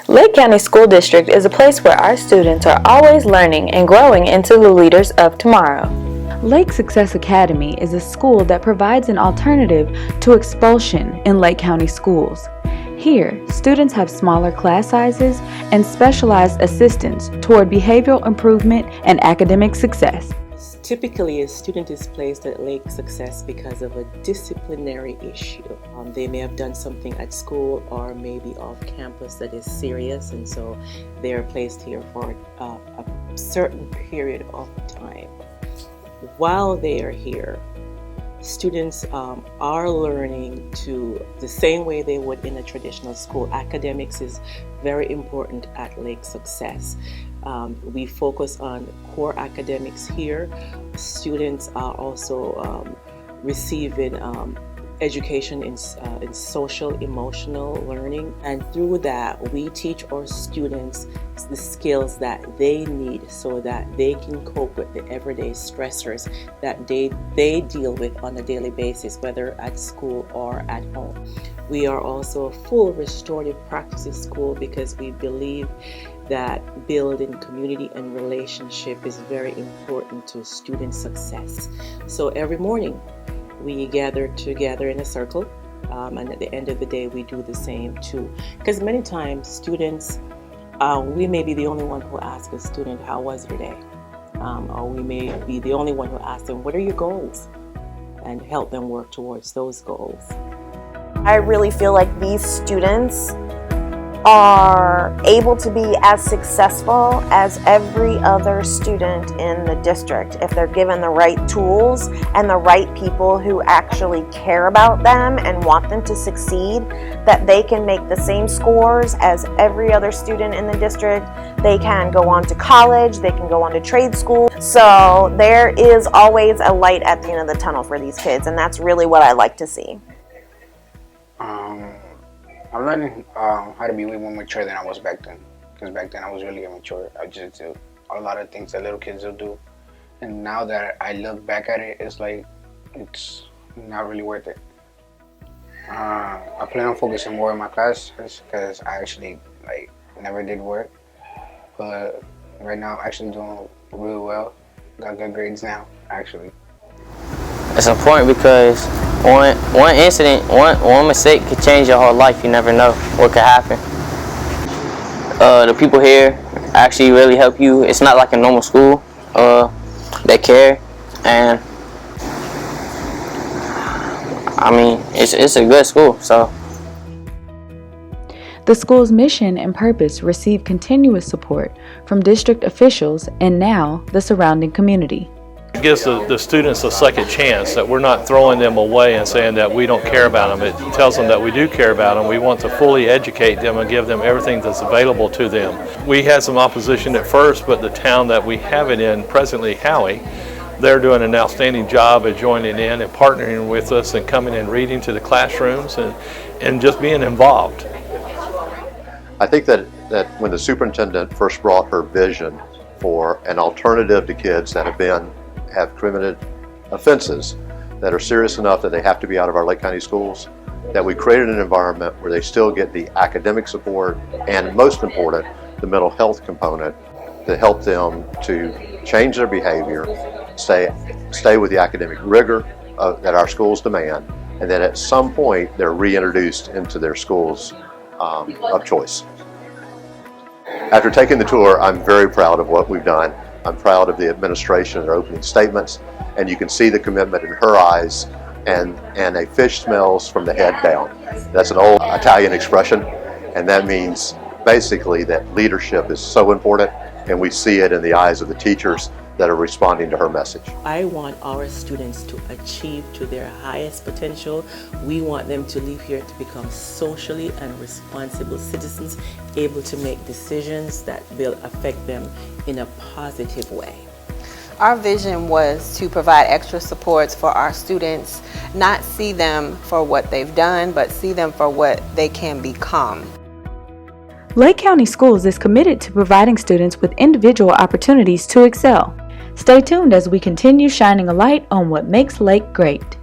Lake County School District is a place where our students are always learning and growing into the leaders of tomorrow. Lake Success Academy is a school that provides an alternative to expulsion in Lake County schools. Here, students have smaller class sizes and specialized assistance toward behavioral improvement and academic success. Typically, a student is placed at Lake Success because of a disciplinary issue. They may have done something at school or maybe off campus that is serious, and so they are placed here for a certain period of time. While they are here, students are learning to the same way they would in a traditional school. Academics is very important at Lake Success. We focus on core academics here. Students are also receiving education in social emotional learning, and through that we teach our students the skills that they need so that they can cope with the everyday stressors that they deal with on a daily basis, whether at school or at home. We are also a full restorative practices school because we believe that building community and relationship is very important to student success. So every morning we gather together in a circle, and at the end of the day we do the same too. Because many times students, we may be the only one who asks a student, how was your day? Or we may be the only one who asks them, what are your goals? And help them work towards those goals. I really feel like these students are able to be as successful as every other student in the district if they're given the right tools and the right people who actually care about them and want them to succeed, that they can make the same scores as every other student in the district. They can go on to college, they can go on to trade school. So there is always a light at the end of the tunnel for these kids, and that's really what I like to see. I'm learning how to be way more mature than I was back then. Because back then I was really immature. I just did a lot of things that little kids will do. And now that I look back at it, it's like, it's not really worth it. I plan on focusing more on my classes because I actually never did work. But right now I'm actually doing really well. Got good grades now, actually. It's important because one incident, one mistake could change your whole life. You never know what could happen. The people here actually really help you. It's not like a normal school. They care, and I mean, it's a good school. So the school's mission and purpose receive continuous support from district officials and now the surrounding community. It gives the students a second chance, that we're not throwing them away and saying that we don't care about them. It tells them that we do care about them. We want to fully educate them and give them everything that's available to them. We had some opposition at first, but the town that we have it in, presently Howie, they're doing an outstanding job of joining in and partnering with us and coming and reading to the classrooms and just being involved. I think that when the superintendent first brought her vision for an alternative to kids that have committed offenses that are serious enough that they have to be out of our Lake County schools, that we created an environment where they still get the academic support and, most important, the mental health component to help them to change their behavior, stay with the academic rigor that our schools demand, and then at some point they're reintroduced into their schools of choice. After taking the tour, I'm very proud of what we've done. I'm proud of the administration and their opening statements, and you can see the commitment in her eyes, and a fish smells from the head down. That's an old Italian expression, and that means basically that leadership is so important, and we see it in the eyes of the teachers that are responding to her message. I want our students to achieve to their highest potential. We want them to leave here to become socially and responsible citizens, able to make decisions that will affect them in a positive way. Our vision was to provide extra supports for our students, not see them for what they've done, but see them for what they can become. Lake County Schools is committed to providing students with individual opportunities to excel. Stay tuned as we continue shining a light on what makes Lake great.